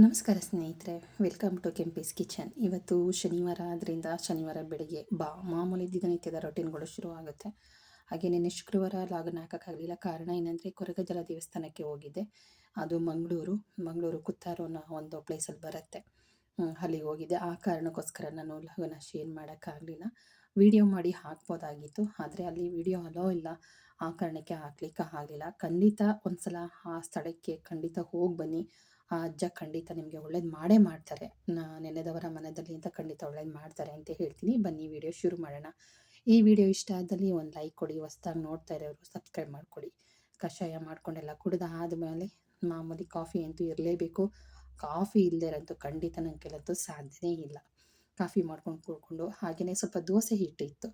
ನಮಸ್ಕಾರ ಸ್ನೇಹಿತರೆ, welcome to Kempee's kitchen. ಇವತ್ತು ಶನಿವಾರ ಆದ್ದರಿಂದ ಶನಿವಾರ ಬೆಳಿಗ್ಗೆ ಮಾಮೂಲಿ ದಿನನಿತ್ಯದ ರೊಟೀನ್ಗಳು ಶುರು ಆಗುತ್ತೆ. ಹಾಗೆ ನಿನ್ನೆ ಶುಕ್ರವಾರ ಲಾಗನ್ ಹಾಕೋಕ್ಕಾಗಲಿಲ್ಲ. ಕಾರಣ ಏನಂದರೆ ಕೊರಗಜ್ಜಲ ದೇವಸ್ಥಾನಕ್ಕೆ ಹೋಗಿದ್ದೆ. ಅದು ಮಂಗಳೂರು ಕುತ್ತಾರು ಅನ್ನೋ ಒಂದು ಪ್ಲೇಸಲ್ಲಿ ಬರುತ್ತೆ. ಅಲ್ಲಿಗೆ ಹೋಗಿದ್ದೆ. ಆ ಕಾರಣಕ್ಕೋಸ್ಕರ ನಾನು ಲಾಗನ ಶೇರ್ ಮಾಡೋಕ್ಕಾಗಲಿಲ್ಲ. ವಿಡಿಯೋ ಮಾಡಿ ಹಾಕ್ಬೋದಾಗಿತ್ತು, ಆದರೆ ಅಲ್ಲಿ ವಿಡಿಯೋ ಅಲೋ ಇಲ್ಲ. ಆ ಕಾರಣಕ್ಕೆ ಹಾಕ್ಲಿಕ್ಕೆ ಆಗಲಿಲ್ಲ. ಖಂಡಿತ ಒಂದ್ಸಲ ಆ ಸ್ಥಳಕ್ಕೆ ಖಂಡಿತ ಹೋಗಿ ಬನ್ನಿ. ಆ ಅಜ್ಜ ಖಂಡಿತ ನಿಮಗೆ ಒಳ್ಳೇದು ಮಾಡೇ ಮಾಡ್ತಾರೆ. ನೆನೆದವರ ಮನದಲ್ಲಿ ಅಂತ ಖಂಡಿತ ಒಳ್ಳೇದು ಮಾಡ್ತಾರೆ ಅಂತ ಹೇಳ್ತೀನಿ. ಬನ್ನಿ ವಿಡಿಯೋ ಶುರು ಮಾಡೋಣ. ಈ ವಿಡಿಯೋ ಇಷ್ಟ ಆದಲ್ಲಿ ಒಂದು ಲೈಕ್ ಕೊಡಿ. ಹೊಸ್ದಾಗಿ ನೋಡ್ತಾ ಇರೋರು ಸಬ್ಸ್ಕ್ರೈಬ್ ಮಾಡ್ಕೊಳ್ಳಿ. ಕಷಾಯ ಮಾಡ್ಕೊಂಡೆಲ್ಲ ಕುಡಿದ ಆದಮೇಲೆ ಮಾಮೂಲಿ ಕಾಫಿ ಅಂತೂ ಇರಲೇಬೇಕು. ಕಾಫಿ ಇಲ್ಲದೇರಂತೂ ಖಂಡಿತ ನನ್ನ ಕೈಲಂತೂ ಸಾಧ್ಯನೇ ಇಲ್ಲ. ಕಾಫಿ ಮಾಡ್ಕೊಂಡು ಕುಡ್ಕೊಂಡು ಹಾಗೆಯೇ ಸ್ವಲ್ಪ ದೋಸೆ ಹಿಟ್ಟಿತ್ತು.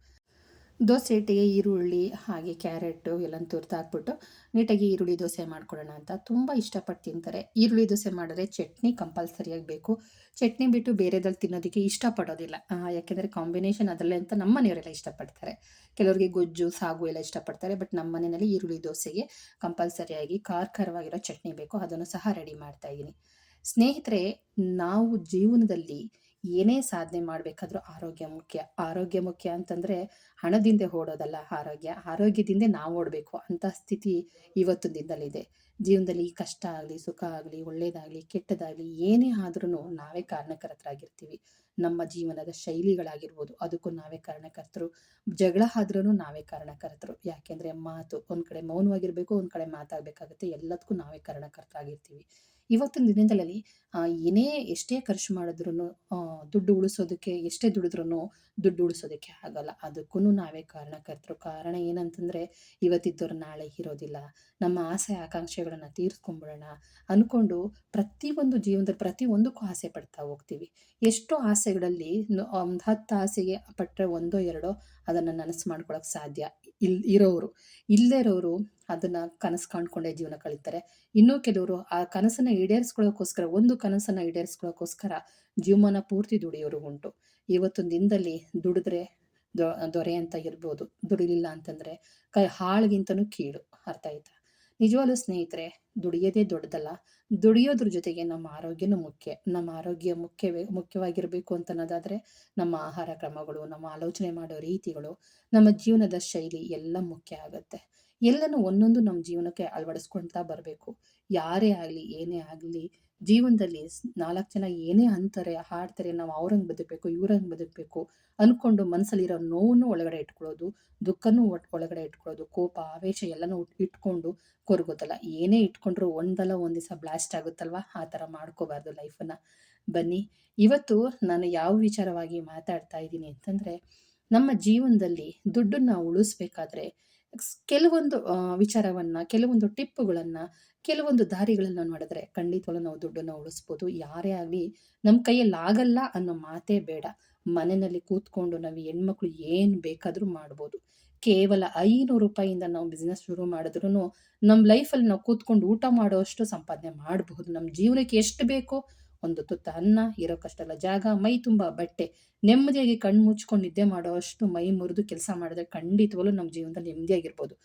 ದೋಸೆ ಹಿಟ್ಟಿಗೆ ಈರುಳ್ಳಿ ಹಾಗೆ ಕ್ಯಾರೆಟು ಎಲ್ಲ ತುರಿದಾಕ್ಬಿಟ್ಟು ನೀಟಾಗಿ ಈರುಳ್ಳಿ ದೋಸೆ ಮಾಡ್ಕೊಳ್ಳೋಣ ಅಂತ ತುಂಬ ಇಷ್ಟಪಟ್ಟು ತಿಂತಾರೆ. ಈರುಳ್ಳಿ ದೋಸೆ ಮಾಡಿದ್ರೆ ಚಟ್ನಿ ಕಂಪಲ್ಸರಿಯಾಗಿ ಬೇಕು. ಚಟ್ನಿ ಬಿಟ್ಟು ಬೇರೆದಲ್ಲಿ ತಿನ್ನೋದಕ್ಕೆ ಇಷ್ಟಪಡೋದಿಲ್ಲ. ಯಾಕೆಂದರೆ ಕಾಂಬಿನೇಷನ್ ಅದರಲ್ಲೇ ಅಂತ ನಮ್ಮ ಮನೆಯವರೆಲ್ಲ ಇಷ್ಟಪಡ್ತಾರೆ. ಕೆಲವರಿಗೆ ಗೊಜ್ಜು ಸಾಗು ಎಲ್ಲ ಇಷ್ಟಪಡ್ತಾರೆ. ಬಟ್ ನಮ್ಮ ಮನೆಯಲ್ಲಿ ಈರುಳ್ಳಿ ದೋಸೆಗೆ ಕಂಪಲ್ಸರಿಯಾಗಿ ಖಾರವಾಗಿರೋ ಚಟ್ನಿ ಬೇಕು. ಅದನ್ನು ಸಹ ರೆಡಿ ಮಾಡ್ತಾಯಿದ್ದೀನಿ. ಸ್ನೇಹಿತರೆ, ನಾವು ಜೀವನದಲ್ಲಿ ಏನೇ ಸಾಧನೆ ಮಾಡಬೇಕಾದ್ರೂ ಆರೋಗ್ಯ ಮುಖ್ಯ. ಆರೋಗ್ಯ ಮುಖ್ಯ ಅಂತಂದರೆ ಹಣದಿಂದ ಓಡೋದಲ್ಲ ಆರೋಗ್ಯದಿಂದ ನಾವು ಓಡಬೇಕು ಅಂತ ಸ್ಥಿತಿ ಇವತ್ತಿನ ದಿನದಲ್ಲಿದೆ. ಜೀವನದಲ್ಲಿ ಕಷ್ಟ ಆಗಲಿ, ಸುಖ ಆಗಲಿ, ಒಳ್ಳೇದಾಗಲಿ, ಕೆಟ್ಟದಾಗಲಿ ಏನೇ ಆದ್ರೂ ನಾವೇ ಕಾರಣಕರ್ತರಾಗಿರ್ತೀವಿ. ನಮ್ಮ ಜೀವನದ ಶೈಲಿಗಳಾಗಿರ್ಬೋದು, ಅದಕ್ಕೂ ನಾವೇ ಕಾರಣಕರ್ತರು. ಜಗಳ ಆದ್ರೂ ನಾವೇ ಕಾರಣಕರ್ತರು. ಯಾಕೆಂದರೆ ಮಾತು ಒಂದು ಕಡೆ ಮೌನವಾಗಿರಬೇಕು, ಒಂದು ಕಡೆ ಮಾತಾಗಬೇಕಾಗುತ್ತೆ. ಎಲ್ಲದಕ್ಕೂ ನಾವೇ ಕಾರಣಕರ್ತರಾಗಿರ್ತೀವಿ. ಇವತ್ತಿನ ದಿನದಲ್ಲಿ ಏನೇ ಎಷ್ಟೇ ಖರ್ಚು ಮಾಡಿದ್ರೂ ದುಡ್ಡು ಉಳಿಸೋದಕ್ಕೆ ಎಷ್ಟೇ ದುಡಿದ್ರೂ ದುಡ್ಡು ಉಳಿಸೋದಕ್ಕೆ ಆಗಲ್ಲ. ಅದಕ್ಕೂ ನಾವೇ ಕಾರಣಕರ್ತರು. ಕಾರಣ ಏನಂತಂದರೆ ಇವತ್ತಿದ್ದವ್ರು ನಾಳೆ ಇರೋದಿಲ್ಲ. ನಮ್ಮ ಆಸೆ ಆಕಾಂಕ್ಷೆಗಳನ್ನು ತೀರಿಸ್ಕೊಂಬಿಡೋಣ ಅಂದ್ಕೊಂಡು ಪ್ರತಿಯೊಂದು ಜೀವನದಲ್ಲಿ ಪ್ರತಿಯೊಂದಕ್ಕೂ ಆಸೆ ಪಡ್ತಾ ಹೋಗ್ತೀವಿ. ಎಷ್ಟೋ ಆಸೆಗಳಲ್ಲಿ ಒಂದು 10 ಆಸೆಗೆ ಪಟ್ಟರೆ ಒಂದೋ ಎರಡೋ ಅದನ್ನು ನನಸು ಮಾಡ್ಕೊಳಕ್ಕೆ ಸಾಧ್ಯ ಇರೋರು. ಇಲ್ಲದೇ ಇರೋರು ಅದನ್ನು ಕನಸು ಕಾಣ್ಕೊಂಡೇ ಜೀವನ ಕಳೀತಾರೆ. ಇನ್ನೂ ಕೆಲವರು ಆ ಕನಸನ್ನು ಈಡೇರಿಸ್ಕೊಳ್ಳೋಕ್ಕೋಸ್ಕರ ಒಂದು ಕನಸನ್ನು ಈಡೇರಿಸ್ಕೊಳ್ಳೋಕ್ಕೋಸ್ಕರ ಜೀವಮಾನ ಪೂರ್ತಿ ದುಡಿಯೋರು ಉಂಟು. ಇವತ್ತೊಂದು ದಿನದಲ್ಲಿ ದುಡಿದ್ರೆ ದೊರೆ ಅಂತ ಇರ್ಬೋದು, ದುಡಿಲಿಲ್ಲ ಅಂತಂದರೆ ಹಾಳಿಗಿಂತನೂ ಕೀಳು. ಅರ್ಥ ಆಯ್ತಾ? ನಿಜವಾಗ್ಲೂ ಸ್ನೇಹಿತರೆ, ದುಡಿಯೋದೇ ದೊಡ್ಡದಲ್ಲ. ದುಡಿಯೋದ್ರ ಜೊತೆಗೆ ನಮ್ಮ ಆರೋಗ್ಯನೂ ಮುಖ್ಯ. ನಮ್ಮ ಆರೋಗ್ಯ ಮುಖ್ಯವಾಗಿರಬೇಕು ಅಂತ ಅನ್ನೋದಾದರೆ ನಮ್ಮ ಆಹಾರ ಕ್ರಮಗಳು, ನಮ್ಮ ಆಲೋಚನೆ ಮಾಡೋ ರೀತಿಗಳು, ನಮ್ಮ ಜೀವನದ ಶೈಲಿ ಎಲ್ಲ ಮುಖ್ಯ ಆಗುತ್ತೆ. ಎಲ್ಲನೂ ಒಂದೊಂದು ನಮ್ಮ ಜೀವನಕ್ಕೆ ಅಳವಡಿಸ್ಕೊಳ್ತಾ ಬರಬೇಕು. ಯಾರೇ ಆಗಲಿ ಏನೇ ಆಗಲಿ ಜೀವನದಲ್ಲಿ 4 ಜನ ಏನೇ ಅಂತಾರೆ ಹಾಡ್ತಾರೆ, ನಾವು ಅವ್ರಂಗೆ ಬದುಕಬೇಕು ಇವ್ರಂಗೆ ಬದುಕಬೇಕು ಅಂದ್ಕೊಂಡು ಮನಸ್ಸಲ್ಲಿರೋ ನೋವನ್ನು ಒಳಗಡೆ ಇಟ್ಕೊಳ್ಳೋದು, ದುಃಖನೂ ಒಳಗಡೆ ಇಟ್ಕೊಳ್ಳೋದು, ಕೋಪ ಆವೇಶ ಎಲ್ಲನೂ ಇಟ್ಕೊಂಡು ಕೊರಗೋದಲ್ಲ. ಏನೇ ಇಟ್ಕೊಂಡ್ರೂ ಒಂದಲ್ಲ ಒಂದು ದಿವಸ ಬ್ಲಾಸ್ಟ್ ಆಗುತ್ತಲ್ವ, ಆ ಥರ ಮಾಡ್ಕೋಬಾರ್ದು ಲೈಫನ್ನು. ಬನ್ನಿ, ಇವತ್ತು ನಾನು ಯಾವ ವಿಚಾರವಾಗಿ ಮಾತಾಡ್ತಾ ಇದ್ದೀನಿ ಅಂತಂದರೆ, ನಮ್ಮ ಜೀವನದಲ್ಲಿ ದುಡ್ಡನ್ನು ಉಳಿಸ್ಬೇಕಾದ್ರೆ ಕೆಲವೊಂದು ವಿಚಾರವನ್ನು, ಕೆಲವೊಂದು ಟಿಪ್ಪುಗಳನ್ನು, ಕೆಲವೊಂದು ದಾರಿಗಳನ್ನು ಮಾಡಿದ್ರೆ ಖಂಡಿತವಾಗ್ಲೂ ನಾವು ದುಡ್ಡನ್ನು ಉಳಿಸ್ಬೋದು. ಯಾರೇ ಆಗಲಿ ನಮ್ಮ ಕೈಯಲ್ಲಿ ಆಗಲ್ಲ ಅನ್ನೋ ಮಾತೇ ಬೇಡ. ಮನೆಯಲ್ಲಿ ಕೂತ್ಕೊಂಡು ನಾವು ಹೆಣ್ಮಕ್ಳು ಏನು ಬೇಕಾದರೂ ಮಾಡ್ಬೋದು. ಕೇವಲ 500 ರೂಪಾಯಿಂದ ನಾವು ಬಿಸ್ನೆಸ್ ಶುರು ಮಾಡಿದ್ರೂ ನಮ್ಮ ಲೈಫಲ್ಲಿ ನಾವು ಕೂತ್ಕೊಂಡು ಊಟ ಮಾಡೋಷ್ಟು ಸಂಪಾದನೆ ಮಾಡಬಹುದು. ನಮ್ಮ ಜೀವನಕ್ಕೆ ಎಷ್ಟು ಬೇಕೋ ಒಂದು ತುತ್ತ ಅನ್ನ, ಇರೋಕ್ಕಷ್ಟೆಲ್ಲ ಜಾಗ, ಮೈ ತುಂಬ ಬಟ್ಟೆ, ನೆಮ್ಮದಿಯಾಗಿ ಕಣ್ಣು ಮುಚ್ಕೊಂಡು ನಿದ್ದೆ ಮಾಡೋಷ್ಟು ಮೈ ಮುರಿದು ಕೆಲಸ ಮಾಡಿದ್ರೆ ಖಂಡಿತವಾಗ್ಲೂ ನಮ್ಮ ಜೀವನದಲ್ಲಿ ನೆಮ್ಮದಿಯಾಗಿರ್ಬೋದು.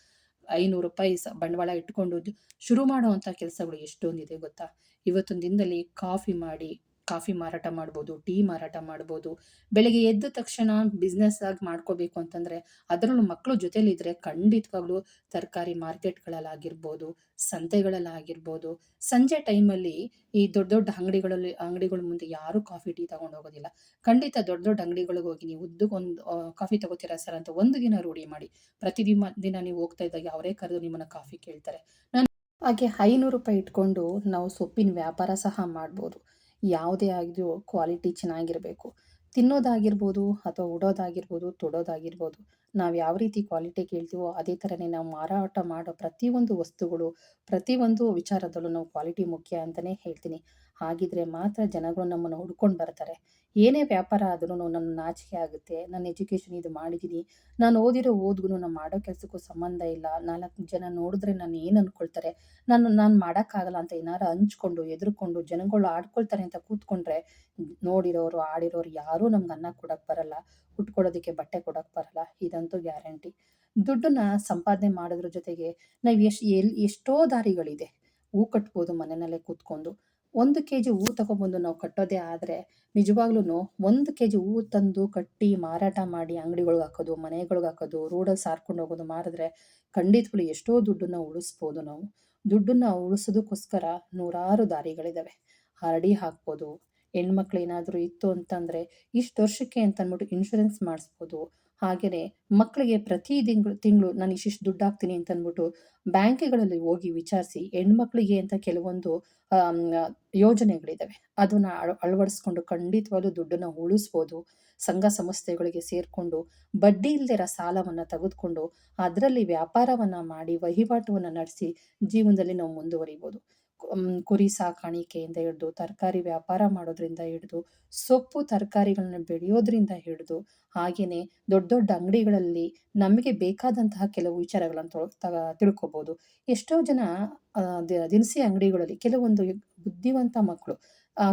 500 ರೂಪಾಯಿ ಬಂಡವಾಳ ಇಟ್ಕೊಂಡು ಶುರು ಮಾಡುವಂಥ ಕೆಲಸಗಳು ಎಷ್ಟೊಂದಿದೆ ಗೊತ್ತಾ? ಇವತ್ತೊಂದು ದಿನದಲ್ಲಿ ಕಾಫಿ ಮಾರಾಟ ಮಾಡ್ಬೋದು, ಟೀ ಮಾರಾಟ ಮಾಡ್ಬೋದು. ಬೆಳಗ್ಗೆ ಎದ್ದ ತಕ್ಷಣ ಬಿಸ್ನೆಸ್ ಆಗಿ ಮಾಡ್ಕೋಬೇಕು ಅಂತಂದರೆ, ಅದರಲ್ಲೂ ಮಕ್ಕಳು ಜೊತೆಲಿದ್ದರೆ ಖಂಡಿತವಾಗ್ಲೂ ತರಕಾರಿ ಮಾರ್ಕೆಟ್ಗಳಲ್ಲಾಗಿರ್ಬೋದು, ಸಂತೆಗಳಲ್ಲಾಗಿರ್ಬೋದು, ಸಂಜೆ ಟೈಮಲ್ಲಿ ಈ ದೊಡ್ಡ ದೊಡ್ಡ ಅಂಗಡಿಗಳ ಮುಂದೆ ಯಾರೂ ಕಾಫಿ ಟೀ ತಗೊಂಡು ಹೋಗೋದಿಲ್ಲ. ಖಂಡಿತ ದೊಡ್ಡ ದೊಡ್ಡ ಅಂಗಡಿಗಳಿಗೆ ಹೋಗಿ ನೀವು ಉದ್ದಕ್ಕೊಂದು ಕಾಫಿ ತಗೋತೀರಾ ಸರ್ ಅಂತ ಒಂದು ದಿನ ರೂಢಿ ಮಾಡಿ. ದಿನ ನೀವು ಹೋಗ್ತಾ ಇದ್ದಾಗ ಅವರೇ ಕರೆದು ನಿಮ್ಮನ್ನು ಕಾಫಿ ಕೇಳ್ತಾರೆ. ಹಾಗೆ 500 ರೂಪಾಯಿ ಇಟ್ಕೊಂಡು ನಾವು ಸೊಪ್ಪಿನ ವ್ಯಾಪಾರ ಸಹ ಮಾಡ್ಬೋದು. ಯಾವುದೇ ಆಗಿದ್ರೂ ಕ್ವಾಲಿಟಿ ಚೆನ್ನಾಗಿರಬೇಕು. ತಿನ್ನೋದಾಗಿರ್ಬೋದು ಅಥವಾ ಉಡೋದಾಗಿರ್ಬೋದು, ತೊಡೋದಾಗಿರ್ಬೋದು, ನಾವು ಯಾವ ರೀತಿ ಕ್ವಾಲಿಟಿ ಕೇಳ್ತೀವೋ ಅದೇ ಥರನೇ ನಾವು ಮಾರಾಟ ಮಾಡೋ ಪ್ರತಿಯೊಂದು ವಸ್ತುಗಳು, ಪ್ರತಿಯೊಂದು ವಿಚಾರದಲ್ಲೂ ನಾವು ಕ್ವಾಲಿಟಿ ಮುಖ್ಯ ಅಂತಲೇ ಹೇಳ್ತೀನಿ. ಹಾಗಿದ್ರೆ ಮಾತ್ರ ಜನಗಳು ನಮ್ಮನ್ನು ಹುಡ್ಕೊಂಡು ಬರ್ತಾರೆ. ಏನೇ ವ್ಯಾಪಾರ ಆದ್ರೂ ನನ್ನ ನಾಚಿಕೆ ಆಗುತ್ತೆ. ನನ್ನ ಎಜುಕೇಷನ್ ಇದು ಮಾಡಿದ್ದೀನಿ, ನಾನು ಓದಿರೋ ಓದ್ಗೂ ನಾನು ಮಾಡೋ ಕೆಲಸಕ್ಕೂ ಸಂಬಂಧ ಇಲ್ಲ, 4 ಜನ ನೋಡಿದ್ರೆ ನಾನು ಏನು ಅಂದ್ಕೊಳ್ತಾರೆ, ನಾನು ಮಾಡೋಕ್ಕಾಗಲ್ಲ ಅಂತ ಏನಾರು ಹಂಚ್ಕೊಂಡು ಹೆದರ್ಕೊಂಡು ಜನಗಳು ಆಡ್ಕೊಳ್ತಾರೆ ಅಂತ ಕೂತ್ಕೊಂಡ್ರೆ ನೋಡಿರೋರು ಆಡಿರೋರು ಯಾರೂ ನಮ್ಗೆ ಅನ್ನ ಕೊಡೋಕ್ಕೆ ಬರಲ್ಲ, ಉಟ್ಕೊಳ್ಳೋದಕ್ಕೆ ಬಟ್ಟೆ ಕೊಡೋಕ್ಕೆ ಬರಲ್ಲ. ಇದಂತೂ ಗ್ಯಾರಂಟಿ. ದುಡ್ಡನ್ನ ಸಂಪಾದನೆ ಮಾಡೋದ್ರ ಜೊತೆಗೆ ನಾವು ಎಷ್ಟೋ ದಾರಿಗಳಿದೆ. ಹೂ ಕಟ್ಬೋದು ಮನೆಯಲ್ಲೇ ಕೂತ್ಕೊಂಡು, 1 ಕೆಜಿ ಹೂವು ತಗೊಂಬಂದು ನಾವು ಕಟ್ಟೋದೇ ಆದರೆ ನಿಜವಾಗ್ಲೂ 1 ಕೆಜಿ ಹೂವು ತಂದು ಕಟ್ಟಿ ಮಾರಾಟ ಮಾಡಿ ಅಂಗಡಿಗಳ್ಗೆ ಹಾಕೋದು, ಮನೆಗಳ್ಗೆ ಹಾಕೋದು, ರೋಡಲ್ಲಿ ಸಾರ್ಕೊಂಡು ಹೋಗೋದು ಮಾರಿದ್ರೆ ಖಂಡಿತವಾಗ್ಲೂ ಎಷ್ಟೋ ದುಡ್ಡನ್ನ ಉಳಿಸ್ಬೋದು ನಾವು. ದುಡ್ಡನ್ನ ಉಳಿಸೋದಕ್ಕೋಸ್ಕರ ನೂರಾರು ದಾರಿಗಳಿದಾವೆ. ಆರ್.ಡಿ ಹಾಕ್ಬೋದು. ಹೆಣ್ಮಕ್ಳು ಏನಾದರೂ ಇತ್ತು ಅಂತಂದರೆ ಇಷ್ಟು ವರ್ಷಕ್ಕೆ ಅಂತ ಅಂದ್ಬಿಟ್ಟು ಇನ್ಶೂರೆನ್ಸ್ ಮಾಡಿಸ್ಬೋದು. ಹಾಗೆಯೇ ಮಕ್ಕಳಿಗೆ ಪ್ರತಿ ತಿಂಗಳು ನಾನು ಇಷ್ಟಿಷ್ಟು ದುಡ್ಡು ಹಾಕ್ತೀನಿ ಅಂತ ಅಂದ್ಬಿಟ್ಟು ಬ್ಯಾಂಕ್‌ಗಳಲ್ಲಿ ಹೋಗಿ ವಿಚಾರಿಸಿ ಹೆಣ್ಮಕ್ಳಿಗೆ ಅಂತ ಕೆಲವೊಂದು ಆಮ್, ಯೋಜನೆಗಳಿದಾವೆ. ಅದನ್ನ ಅಳವಡಿಸ್ಕೊಂಡು ಖಂಡಿತವಾಗ್ಲೂ ದುಡ್ಡನ್ನ ಉಳಿಸ್ಬೋದು. ಸಂಘ ಸಂಸ್ಥೆಗಳಿಗೆ ಸೇರ್ಕೊಂಡು ಬಡ್ಡಿ ಇಲ್ದೇ ಇರೋ ಸಾಲವನ್ನ ತೆಗೆದುಕೊಂಡು ಅದರಲ್ಲಿ ವ್ಯಾಪಾರವನ್ನ ಮಾಡಿ ವಹಿವಾಟುವನ್ನ ನಡೆಸಿ ಜೀವನದಲ್ಲಿ ನಾವು ಮುಂದುವರಿಬೋದು. ಕುರಿ ಸಾಕಾಣಿಕೆಯಿಂದ ಹಿಡಿದು ತರಕಾರಿ ವ್ಯಾಪಾರ ಮಾಡೋದ್ರಿಂದ ಹಿಡಿದು ಸೊಪ್ಪು ತರಕಾರಿಗಳನ್ನ ಬೆಳೆಯೋದ್ರಿಂದ ಹಿಡಿದು ಹಾಗೇನೆ ದೊಡ್ಡ ದೊಡ್ಡ ಅಂಗಡಿಗಳಲ್ಲಿ ನಮಗೆ ಬೇಕಾದಂತಹ ಕೆಲವು ವಿಚಾರಗಳನ್ನು ತಿಳ್ಕೊಬೋದು. ಎಷ್ಟೋ ಜನ ದಿನಸಿ ಅಂಗಡಿಗಳಲ್ಲಿ ಕೆಲವೊಂದು ಬುದ್ಧಿವಂತ ಮಕ್ಕಳು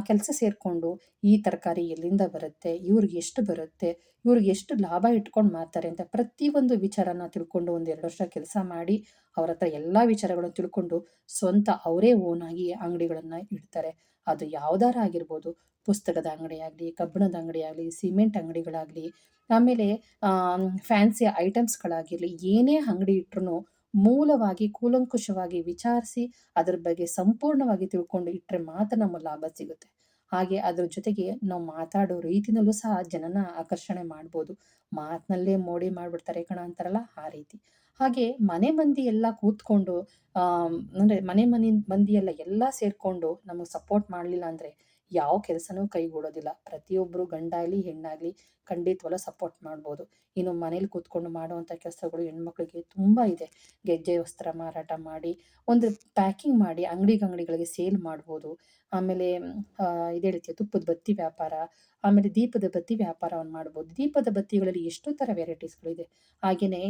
ಕೆಲಸ ಸೇರ್ಕೊಂಡು ಈ ತರಕಾರಿ ಎಲ್ಲಿಂದ ಬರುತ್ತೆ, ಇವ್ರಿಗೆ ಎಷ್ಟು ಬರುತ್ತೆ, ಇವ್ರಿಗೆ ಎಷ್ಟು ಲಾಭ ಇಟ್ಕೊಂಡು ಮಾರ್ತಾರೆ ಅಂತ ಪ್ರತಿಯೊಂದು ವಿಚಾರನ ತಿಳ್ಕೊಂಡು 1-2 ವರ್ಷ ಕೆಲಸ ಮಾಡಿ ಅವ್ರ ಹತ್ರ ಎಲ್ಲ ವಿಚಾರಗಳನ್ನು ತಿಳ್ಕೊಂಡು ಸ್ವಂತ ಅವರೇ ಓನ್ ಆಗಿ ಅಂಗಡಿಗಳನ್ನ ಇಡ್ತಾರೆ. ಅದು ಯಾವ್ದಾರ ಆಗಿರ್ಬೋದು. ಪುಸ್ತಕದ ಅಂಗಡಿ ಆಗಲಿ, ಕಬ್ಬಿಣದ ಅಂಗಡಿ ಆಗಲಿ, ಸಿಮೆಂಟ್ ಅಂಗಡಿಗಳಾಗಲಿ, ಆಮೇಲೆ ಫ್ಯಾನ್ಸಿ ಐಟಮ್ಸ್‌ಗಳಾಗಿರಲಿ, ಏನೇ ಅಂಗಡಿ ಇಟ್ರೂ ಮೂಲವಾಗಿ ಕೂಲಂಕುಷವಾಗಿ ವಿಚಾರಿಸಿ ಅದ್ರ ಬಗ್ಗೆ ಸಂಪೂರ್ಣವಾಗಿ ತಿಳ್ಕೊಂಡು ಇಟ್ಟರೆ ಮಾತ್ರ ನಮಗೆ ಲಾಭ ಸಿಗುತ್ತೆ. ಹಾಗೆ ಅದ್ರ ಜೊತೆಗೆ ನಾವು ಮಾತಾಡೋ ರೀತಿನಲ್ಲೂ ಸಹ ಜನನ ಆಕರ್ಷಣೆ ಮಾಡ್ಬೋದು. ಮಾತಿನಲ್ಲೇ ಮೋಡಿ ಮಾಡ್ಬಿಡ್ತಾರೆ ಕಣ ಅಂತಾರಲ್ಲ ಆ ರೀತಿ. ಹಾಗೆ ಮನೆ ಮಂದಿ ಎಲ್ಲ ಕೂತ್ಕೊಂಡು ಅಂದರೆ ಮಂದಿ ಎಲ್ಲ ಸೇರ್ಕೊಂಡು ನಮಗೆ ಸಪೋರ್ಟ್ ಮಾಡಲಿಲ್ಲ ಅಂದರೆ ಯಾವ ಕೆಲಸನೂ ಕೈಗೂಡೋದಿಲ್ಲ. ಪ್ರತಿಯೊಬ್ಬರು ಗಂಡಾಗಲಿ ಹೆಣ್ಣಾಗಲಿ ಖಂಡಿತವಾಗ್ಲೂ ಸಪೋರ್ಟ್ ಮಾಡ್ಬೋದು. ಇನ್ನು ಮನೇಲಿ ಕೂತ್ಕೊಂಡು ಮಾಡುವಂಥ ಕೆಲಸಗಳು ಹೆಣ್ಮಕ್ಳಿಗೆ ತುಂಬ ಇದೆ. ಗೆಜ್ಜೆ ವಸ್ತ್ರ ಮಾರಾಟ ಮಾಡಿ ಒಂದು ಪ್ಯಾಕಿಂಗ್ ಮಾಡಿ ಅಂಗಡಿಗಳಿಗೆ ಸೇಲ್ ಮಾಡ್ಬೋದು. ಆಮೇಲೆ ಇದೇ ರೀತಿಯ ತುಪ್ಪದ ಬತ್ತಿ ವ್ಯಾಪಾರ, ಆಮೇಲೆ ದೀಪದ ಬತ್ತಿ ವ್ಯಾಪಾರವನ್ನು ಮಾಡ್ಬೋದು. ದೀಪದ ಬತ್ತಿಗಳಲ್ಲಿ ಎಷ್ಟೋ ಥರ ವೆರೈಟೀಸ್ಗಳಿದೆ. ಹಾಗೆಯೇ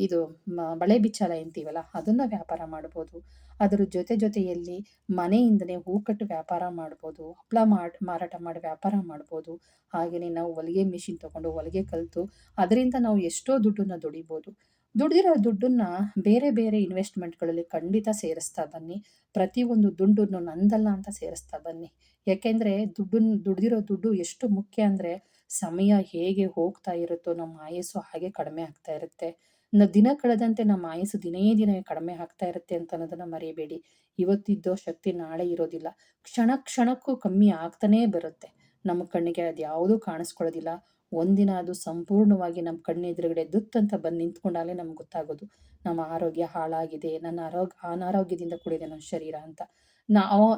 ಇದು ಬಳೆ ಬಿಚ್ಚಾಲ ಅಂತೀವಲ್ಲ ಅದನ್ನು ವ್ಯಾಪಾರ ಮಾಡ್ಬೋದು. ಅದರ ಜೊತೆಯಲ್ಲಿ ಮನೆಯಿಂದಲೇ ಹೂಕಟ್ಟು ವ್ಯಾಪಾರ ಮಾಡ್ಬೋದು. ಹಪ್ಪಳ ಮಾರಾಟ ಮಾಡಿ ವ್ಯಾಪಾರ ಮಾಡ್ಬೋದು. ಹಾಗೆಯೇ ನಾವು ಹೊಲಿಗೆ ಮಿಷಿನ್ ತೊಗೊಂಡು ಹೊಲಿಗೆ ಕಲಿತು ಅದರಿಂದ ನಾವು ಎಷ್ಟೋ ದುಡ್ಡನ್ನು ದುಡಿಬೋದು. ದುಡ್ದಿರೋ ದುಡ್ಡನ್ನ ಬೇರೆ ಬೇರೆ ಇನ್ವೆಸ್ಟ್‌ಮೆಂಟ್‌ಗಳಲ್ಲಿ ಖಂಡಿತ ಸೇರಿಸ್ತಾ ಬನ್ನಿ. ಪ್ರತಿಯೊಂದು ದುಡ್ಡನ್ನು ನಂದಲ್ಲ ಅಂತ ಸೇರಿಸ್ತಾ ಬನ್ನಿ. ಯಾಕೆಂದರೆ ದುಡ್ದಿರೋ ದುಡ್ಡು ಎಷ್ಟು ಮುಖ್ಯ ಅಂದರೆ ಸಮಯ ಹೇಗೆ ಹೋಗ್ತಾ ಇರುತ್ತೋ ನಮ್ಮ ಆಯಸ್ಸು ಹಾಗೆ ಕಡಿಮೆ ಆಗ್ತಾ ಇರುತ್ತೆ. ದಿನ ಕಳೆದಂತೆ ನಮ್ಮ ಆಯಸ್ಸು ದಿನೇ ಕಡಿಮೆ ಆಗ್ತಾ ಇರುತ್ತೆ ಅಂತ ಅನ್ನೋದನ್ನ ಮರೆಯಬೇಡಿ. ಇವತ್ತಿದ್ದೋ ಶಕ್ತಿ ನಾಳೆ ಇರೋದಿಲ್ಲ. ಕ್ಷಣಕ್ಕೂ ಕಮ್ಮಿ ಆಗ್ತಾನೇ ಬರುತ್ತೆ. ನಮ್ಮ ಕಣ್ಣಿಗೆ ಅದ್ಯಾವುದೂ ಕಾಣಿಸ್ಕೊಳ್ಳೋದಿಲ್ಲ. ಒಂದಿನ ಅದು ಸಂಪೂರ್ಣವಾಗಿ ನಮ್ಮ ಕಣ್ಣೆದುರುಗಡೆ ದುತ್ತಂತ ಬಂದು ನಿಂತ್ಕೊಂಡಾಗಲೇ ನಮ್ಗೆ ಗೊತ್ತಾಗೋದು. ನಮ್ಮ ಆರೋಗ್ಯ ಹಾಳಾಗಿದೆ, ನನ್ನ ಅನಾರೋಗ್ಯದಿಂದ ಕೂಡಿದೆ ನನ್ನ ಶರೀರ ಅಂತ.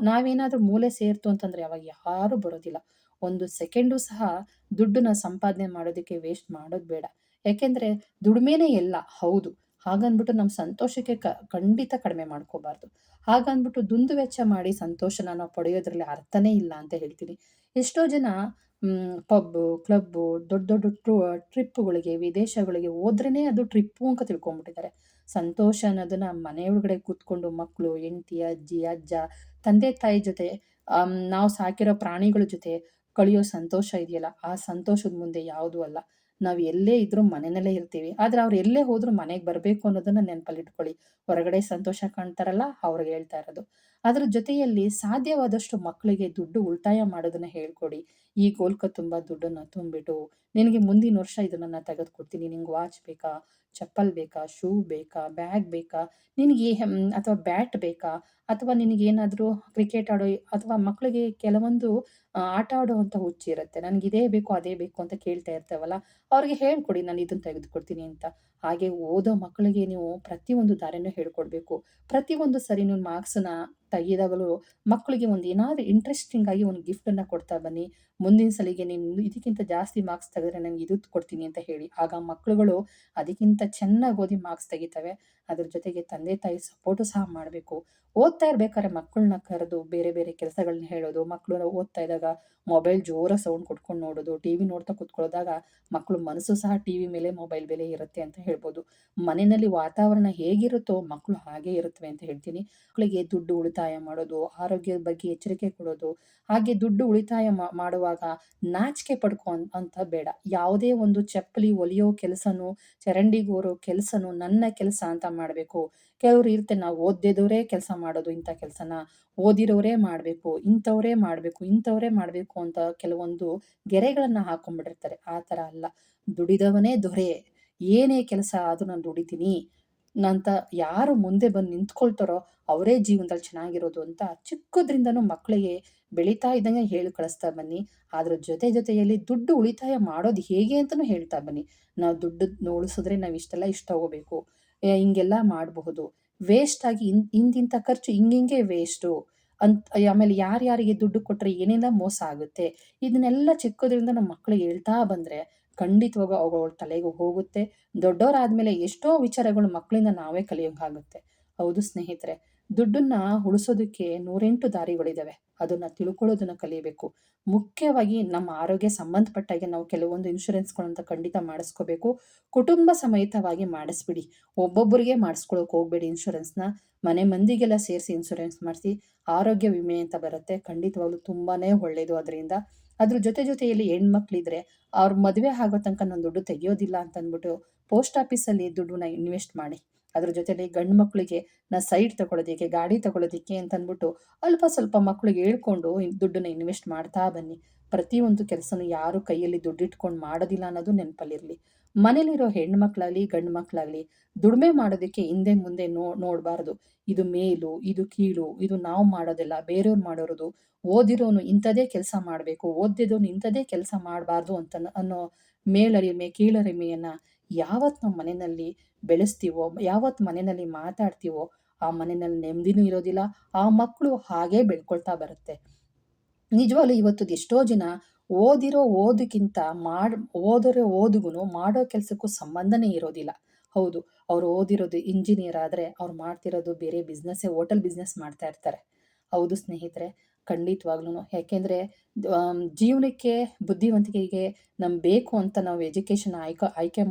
ನಾವೇನಾದ್ರೂ ಮೂಲೆ ಸೇರ್ತು ಅಂತಂದ್ರೆ ಅವಾಗ ಯಾರೂ ಬರೋದಿಲ್ಲ. ಒಂದು ಸೆಕೆಂಡು ಸಹ ದುಡ್ಡನ್ನ ಸಂಪಾದನೆ ಮಾಡೋದಕ್ಕೆ ವೇಸ್ಟ್ ಮಾಡೋದು ಬೇಡ. ಯಾಕೆಂದ್ರೆ ದುಡಿಮೆನೇ ಎಲ್ಲ ಹೌದು. ಹಾಗಂದ್ಬಿಟ್ಟು ನಮ್ಮ ಸಂತೋಷಕ್ಕೆ ಖಂಡಿತ ಕಡಿಮೆ ಮಾಡ್ಕೋಬಾರ್ದು. ಹಾಗಂದ್ಬಿಟ್ಟು ದುಂದುವೆಚ್ಚ ಮಾಡಿ ಸಂತೋಷನ ನಾವು ಪಡೆಯೋದ್ರಲ್ಲಿ ಅರ್ಥನೇ ಇಲ್ಲ ಅಂತ ಹೇಳ್ತೀನಿ. ಎಷ್ಟೋ ಜನ ಪಬ್ಬು, ಕ್ಲಬ್ಬು, ದೊಡ್ಡ ಟ್ರಿಪ್ಪುಗಳಿಗೆ, ವಿದೇಶಗಳಿಗೆ ಹೋದ್ರೇನೆ ಅದು ಟ್ರಿಪ್ಪು ಅಂತ ತಿಳ್ಕೊಂಡ್ಬಿಟ್ಟಿದ್ದಾರೆ. ಸಂತೋಷ ಅನ್ನೋದನ್ನ ಮನೆಯೊಳಗಡೆ ಕೂತ್ಕೊಂಡು ಮಕ್ಕಳು, ಹೆಂಡತಿ, ಅಜ್ಜಿ, ಅಜ್ಜ, ತಂದೆ ತಾಯಿ ಜೊತೆ ನಾವು ಸಾಕಿರೋ ಪ್ರಾಣಿಗಳ ಜೊತೆ ಕಳೆಯೋ ಸಂತೋಷ ಇದೆಯಲ್ಲ, ಆ ಸಂತೋಷದ ಮುಂದೆ ಯಾವುದೂ ಅಲ್ಲ. ನಾವು ಎಲ್ಲೇ ಇದ್ರೂ ಮನೆಯಲ್ಲೇ ಇರ್ತೀವಿ. ಆದ್ರೆ ಅವ್ರು ಎಲ್ಲೇ ಹೋದ್ರೂ ಮನೆಗೆ ಬರಬೇಕು ಅನ್ನೋದನ್ನ ನೆನಪಲ್ಲಿಟ್ಕೊಳ್ಳಿ. ಹೊರಗಡೆ ಸಂತೋಷ ಕಾಣ್ತಾರಲ್ಲ ಅವ್ರಿಗೆ ಹೇಳ್ತಾ ಇರೋದು. ಅದ್ರ ಜೊತೆಯಲ್ಲಿ ಸಾಧ್ಯವಾದಷ್ಟು ಮಕ್ಕಳಿಗೆ ದುಡ್ಡು ಉಳಿತಾಯ ಮಾಡೋದನ್ನ ಹೇಳ್ಕೊಡಿ. ಈ ಗೋಲ್ಕ ತುಂಬ ದುಡ್ಡನ್ನ ತುಂಬಿಟ್ಟು ನಿನಗೆ ಮುಂದಿನ ವರ್ಷ ಇದನ್ನ ನಾನು ತೆಗೆದುಕೊಡ್ತೀನಿ. ನಿಂಗೆ ವಾಚ್ ಬೇಕಾ, ಚಪ್ಪಲ್ ಬೇಕಾ, ಶೂ ಬೇಕಾ, ಬ್ಯಾಗ್ ಬೇಕಾ, ನಿನಗೆ ಅಥವಾ ಬ್ಯಾಟ್ ಬೇಕಾ, ಅಥವಾ ನಿನಗೇನಾದರೂ ಕ್ರಿಕೆಟ್ ಆಡೋ ಅಥವಾ ಮಕ್ಕಳಿಗೆ ಕೆಲವೊಂದು ಆಟ ಆಡುವಂಥ ಹುಚ್ಚಿರುತ್ತೆ. ನನಗಿದೇ ಬೇಕು ಅದೇ ಬೇಕು ಅಂತ ಕೇಳ್ತಾ ಇರ್ತೇವಲ್ಲ, ಅವ್ರಿಗೆ ಹೇಳ್ಕೊಡಿ ನಾನು ಇದನ್ನ ತೆಗೆದುಕೊಡ್ತೀನಿ ಅಂತ. ಹಾಗೆ ಓದೋ ಮಕ್ಕಳಿಗೆ ನೀವು ಪ್ರತಿಯೊಂದು ದಾರಿನೂ ಹೇಳ್ಕೊಡ್ಬೇಕು. ಪ್ರತಿಯೊಂದು ಸರಿ ನೀವು ಮಾರ್ಕ್ಸನ್ನ ತೆಗೆದಾಗಲೂ ಮಕ್ಕಳಿಗೆ ಒಂದು ಏನಾದರೂ ಇಂಟ್ರೆಸ್ಟಿಂಗ್ ಆಗಿ ಒಂದು ಗಿಫ್ಟನ್ನು ಕೊಡ್ತಾ ಬನ್ನಿ. ಮುಂದಿನ ಸಲಿಗೆ ನೀನು ಇದಕ್ಕಿಂತ ಜಾಸ್ತಿ ಮಾರ್ಕ್ಸ್ ತೆಗೆದ್ರೆ ನನಗೆ ಇದು ಕೊಡ್ತೀನಿ ಅಂತ ಹೇಳಿ. ಆಗ ಮಕ್ಕಳುಗಳು ಅದಕ್ಕಿಂತ ಚೆನ್ನಾಗಿ ಓದಿ ಮಾರ್ಕ್ಸ್ ತೆಗಿತವೆ. ಅದ್ರ ಜೊತೆಗೆ ತಂದೆ ತಾಯಿ ಸಪೋರ್ಟು ಸಹ ಮಾಡಬೇಕು. ಓದ್ತಾ ಇರ್ಬೇಕಾದ್ರೆ ಮಕ್ಕಳನ್ನ ಕರೆದು ಬೇರೆ ಬೇರೆ ಕೆಲಸಗಳನ್ನ ಹೇಳೋದು. ಮಕ್ಕಳು ಓದ್ತಾ ಇದ್ದಾಗ ಮೊಬೈಲ್ ಜೋರಾಗಿ ಸೌಂಡ್ ಕೊಟ್ಕೊಂಡು ನೋಡೋದು, ಟಿವಿ ನೋಡ್ತಾ ಕೂತ್ಕೊಳ್ಳೋದಾಗ ಮಕ್ಕಳು ಮನಸ್ಸು ಸಹ ಟಿವಿ ಮೇಲೆ ಮೊಬೈಲ್ ಮೇಲೆ ಇರುತ್ತೆ ಅಂತ ಹೇಳ್ಬೋದು. ಮನೆಯಲ್ಲಿ ವಾತಾವರಣ ಹೇಗಿರುತ್ತೋ ಮಕ್ಕಳು ಹಾಗೇ ಇರುತ್ತವೆ ಅಂತ ಹೇಳ್ತೀನಿ. ಮಕ್ಕಳಿಗೆ ದುಡ್ಡು ಉಳಿತಾಯ ಮಾಡೋದು, ಆರೋಗ್ಯದ ಬಗ್ಗೆ ಎಚ್ಚರಿಕೆ ಕೊಡೋದು, ಹಾಗೆ ದುಡ್ಡು ಉಳಿತಾಯ ಮಾಡುವಾಗ ನಾಚಿಕೆ ಅಂತ ಬೇಡ. ಯಾವುದೇ ಒಂದು ಚಪ್ಪಲಿ ಹೊಲಿಯೋ ಕೆಲಸನೂ, ಚರಂಡಿಗೋರೋ ಕೆಲಸನೂ ನನ್ನ ಕೆಲಸ ಅಂತ ಮಾಡಬೇಕು. ಕೆಲವ್ರು ಇರುತ್ತೆ, ನಾವು ಓದಿದವರೇ ಕೆಲಸ ಮಾಡೋದು ಇಂಥ ಕೆಲಸನ, ಓದಿರೋರೇ ಮಾಡಬೇಕು, ಇಂಥವರೇ ಮಾಡಬೇಕು ಅಂತ ಕೆಲವೊಂದು ಗೆರೆಗಳನ್ನು ಹಾಕೊಂಡ್ಬಿಟ್ಟಿರ್ತಾರೆ. ಆ ಥರ ಅಲ್ಲ. ದುಡಿದವನೇ ದೊರೆ. ಏನೇ ಕೆಲಸ ಆದ್ರೂ ನಾನು ದುಡಿತೀನಿ ಅಂತ ಯಾರು ಮುಂದೆ ಬಂದು ನಿಂತ್ಕೊಳ್ತಾರೋ ಅವರೇ ಜೀವನದಲ್ಲಿ ಚೆನ್ನಾಗಿರೋದು ಅಂತ ಚಿಕ್ಕದ್ರಿಂದನೂ ಮಕ್ಕಳಿಗೆ ಬೆಳೀತಾ ಇದ್ದಂಗೆ ಹೇಳಿ ಕಳಿಸ್ತಾ ಬನ್ನಿ. ಅದ್ರ ಜೊತೆಯಲ್ಲಿ ದುಡ್ಡು ಉಳಿತಾಯ ಮಾಡೋದು ಹೇಗೆ ಅಂತಲೂ ಹೇಳ್ತಾ ಬನ್ನಿ. ನಾವು ದುಡ್ಡು ಉಳಿಸಿದ್ರೆ ನಾವು ಇಷ್ಟ ತಗೋಬೇಕು, ಹಿಂಗೆಲ್ಲ ಮಾಡಬಹುದು, ವೇಸ್ಟ್ ಆಗಿ ಇಂತಿಂಥ ಖರ್ಚು ಹಿಂಗೆ ವೇಸ್ಟು ಅಂತ, ಆಮೇಲೆ ಯಾರ್ಯಾರಿಗೆ ದುಡ್ಡು ಕೊಟ್ಟರೆ ಏನೆಲ್ಲ ಮೋಸ ಆಗುತ್ತೆ, ಇದನ್ನೆಲ್ಲ ಚಿಕ್ಕದ್ರಿಂದ ನಮ್ಮ ಮಕ್ಕಳಿಗೆ ಹೇಳ್ತಾ ಬಂದರೆ ಖಂಡಿತವಾಗ ಅವುಗಳ ತಲೆಗೆ ಹೋಗುತ್ತೆ. ದೊಡ್ಡವರಾದ್ಮೇಲೆ ಎಷ್ಟೋ ವಿಚಾರಗಳು ಮಕ್ಕಳಿಂದ ನಾವೇ ಕಲಿಯೋಕ್ಕಾಗುತ್ತೆ. ಹೌದು ಸ್ನೇಹಿತರೆ, ದುಡ್ಡನ್ನ ಉಳಿಸೋದಕ್ಕೆ 108 ದಾರಿಗಳಿದಾವೆ. ಅದನ್ನ ತಿಳ್ಕೊಳ್ಳೋದನ್ನ ಕಲಿಬೇಕು. ಮುಖ್ಯವಾಗಿ ನಮ್ಮ ಆರೋಗ್ಯ ಸಂಬಂಧಪಟ್ಟಾಗೆ ನಾವು ಕೆಲವೊಂದು ಇನ್ಶೂರೆನ್ಸ್ಗಳಂತ ಖಂಡಿತ ಮಾಡಿಸ್ಕೋಬೇಕು. ಕುಟುಂಬ ಸಮೇತವಾಗಿ ಮಾಡಿಸ್ಬಿಡಿ. ಒಬ್ಬೊಬ್ಬರಿಗೆ ಮಾಡಿಸ್ಕೊಳಕ್ ಹೋಗ್ಬೇಡಿ ಇನ್ಶೂರೆನ್ಸ್ನ. ಮನೆ ಮಂದಿಗೆಲ್ಲ ಸೇರಿಸಿ ಇನ್ಶೂರೆನ್ಸ್ ಮಾಡಿಸಿ. ಆರೋಗ್ಯ ವಿಮೆ ಅಂತ ಬರುತ್ತೆ, ಖಂಡಿತವಾಗ್ಲೂ ತುಂಬಾನೇ ಒಳ್ಳೇದು ಅದರಿಂದ. ಅದ್ರ ಜೊತೆಯಲ್ಲಿ ಹೆಣ್ಮಕ್ಳಿದ್ರೆ ಅವ್ರ ಮದುವೆ ಆಗೋ ತನಕ ನಾನು ದುಡ್ಡು ತೆಗಿಯೋದಿಲ್ಲ ಅಂತ ಅಂದ್ಬಿಟ್ಟು ಪೋಸ್ಟ್ ಆಫೀಸಲ್ಲಿ ದುಡ್ಡನ್ನ ಇನ್ವೆಸ್ಟ್ ಮಾಡಿ. ಅದ್ರ ಜೊತೆಲಿ ಗಂಡು ಮಕ್ಕಳಿಗೆ ಸೈಟ್ ತಗೊಳ್ಳೋದಕ್ಕೆ, ಗಾಡಿ ತಗೊಳ್ಳೋದಕ್ಕೆ ಅಂತ ಅಂದ್ಬಿಟ್ಟು ಅಲ್ಪ ಸ್ವಲ್ಪ ಮಕ್ಕಳಿಗೆ ಹೇಳ್ಕೊಂಡು ದುಡ್ಡನ್ನ ಇನ್ವೆಸ್ಟ್ ಮಾಡ್ತಾ ಬನ್ನಿ. ಪ್ರತಿಯೊಂದು ಕೆಲಸನೂ ಯಾರು ಕೈಯಲ್ಲಿ ದುಡ್ಡಿಟ್ಕೊಂಡು ಮಾಡೋದಿಲ್ಲ ಅನ್ನೋದು ನೆನಪಲ್ಲಿರಲಿ. ಮನೇಲಿರೋ ಹೆಣ್ಮಕ್ಳಾಗ್ಲಿ ಗಂಡು ಮಕ್ಕಳಾಗ್ಲಿ ದುಡಿಮೆ ಮಾಡೋದಕ್ಕೆ ಹಿಂದೆ ಮುಂದೆ ನೋಡಬಾರ್ದು. ಇದು ಮೇಲು, ಇದು ಕೀಳು, ಇದು ನಾವು ಮಾಡೋದಿಲ್ಲ, ಬೇರೆಯವ್ರು ಮಾಡೋದು. ಓದಿರೋನು ಇಂಥದೇ ಕೆಲಸ ಮಾಡಬೇಕು, ಓದಿದವನು ಇಂಥದೇ ಕೆಲಸ ಮಾಡಬಾರ್ದು ಅಂತ ಅನ್ನೋ ಮೇಲರಿಮೆ ಕೀಳರಿಮೆಯನ್ನ ಯಾವತ್ತು ನಾವು ಮನೆಯಲ್ಲಿ ಬೆಳೆಸ್ತೀವೋ, ಯಾವತ್ತು ಮನೆಯಲ್ಲಿ ಮಾತಾಡ್ತೀವೋ ಆ ಮನೆಯಲ್ಲಿ ನೆಮ್ಮದಿನೂ ಇರೋದಿಲ್ಲ. ಆ ಮಕ್ಕಳು ಹಾಗೇ ಬೆಳ್ಕೊಳ್ತಾ ಬರುತ್ತೆ. ನಿಜವಾಗ್ಲೂ ಇವತ್ತು ಎಷ್ಟೋ ಜನ ಓದಕ್ಕಿಂತ ಓದಿಗೂ ಮಾಡೋ ಕೆಲಸಕ್ಕೂ ಸಂಬಂಧನೇ ಇರೋದಿಲ್ಲ. ಹೌದು, ಅವ್ರು ಓದಿರೋದು ಇಂಜಿನಿಯರ್ ಆದರೆ ಅವ್ರು ಮಾಡ್ತಿರೋದು ಬೇರೆ ಹೋಟೆಲ್ ಬಿಸ್ನೆಸ್ ಮಾಡ್ತಾ ಇರ್ತಾರೆ. ಹೌದು ಸ್ನೇಹಿತರೆ, ಖಂಡಿತವಾಗ್ಲೂ. ಯಾಕೆಂದರೆ ಜೀವನಕ್ಕೆ ಬುದ್ಧಿವಂತಿಕೆಗೆ ನಮ್ಗೆ ಬೇಕು ಅಂತ ನಾವು ಎಜುಕೇಷನ್ ಆಯ್ಕೆ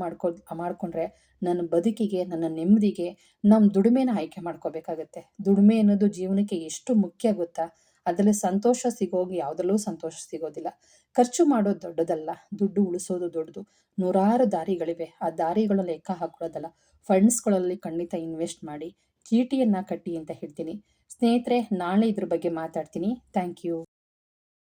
ಮಾಡ್ಕೊಂಡ್ರೆ ನನ್ನ ಬದುಕಿಗೆ, ನನ್ನ ನೆಮ್ಮದಿಗೆ ನಮ್ಮ ದುಡಿಮೆನ ಆಯ್ಕೆ ಮಾಡ್ಕೋಬೇಕಾಗತ್ತೆ. ದುಡಿಮೆ ಅನ್ನೋದು ಜೀವನಕ್ಕೆ ಎಷ್ಟು ಮುಖ್ಯ ಗೊತ್ತಾ? ಅದರಲ್ಲಿ ಸಂತೋಷ ಸಿಗೋಗಿ ಯಾವುದರಲ್ಲೂ ಸಂತೋಷ ಸಿಗೋದಿಲ್ಲ. ಖರ್ಚು ಮಾಡೋದು ದೊಡ್ಡದಲ್ಲ, ದುಡ್ಡು ಉಳಿಸೋದು ದೊಡ್ಡದು. ನೂರಾರು ದಾರಿಗಳಿವೆ. ಆ ದಾರಿಗಳನ್ನ ಲೆಕ್ಕ ಹಾಕೊಳ್ಳೋದಲ್ಲ, ಫಂಡ್ಸ್ಗಳಲ್ಲಿ ಖಂಡಿತ ಇನ್ವೆಸ್ಟ್ ಮಾಡಿ, ಚೀಟಿಯನ್ನು ಕಟ್ಟಿ ಅಂತ ಹೇಳ್ತೀನಿ. ಸ್ನೇಹಿತರೆ, ನಾಳೆ ಇದ್ರ ಬಗ್ಗೆ ಮಾತಾಡ್ತೀನಿ. Thank you.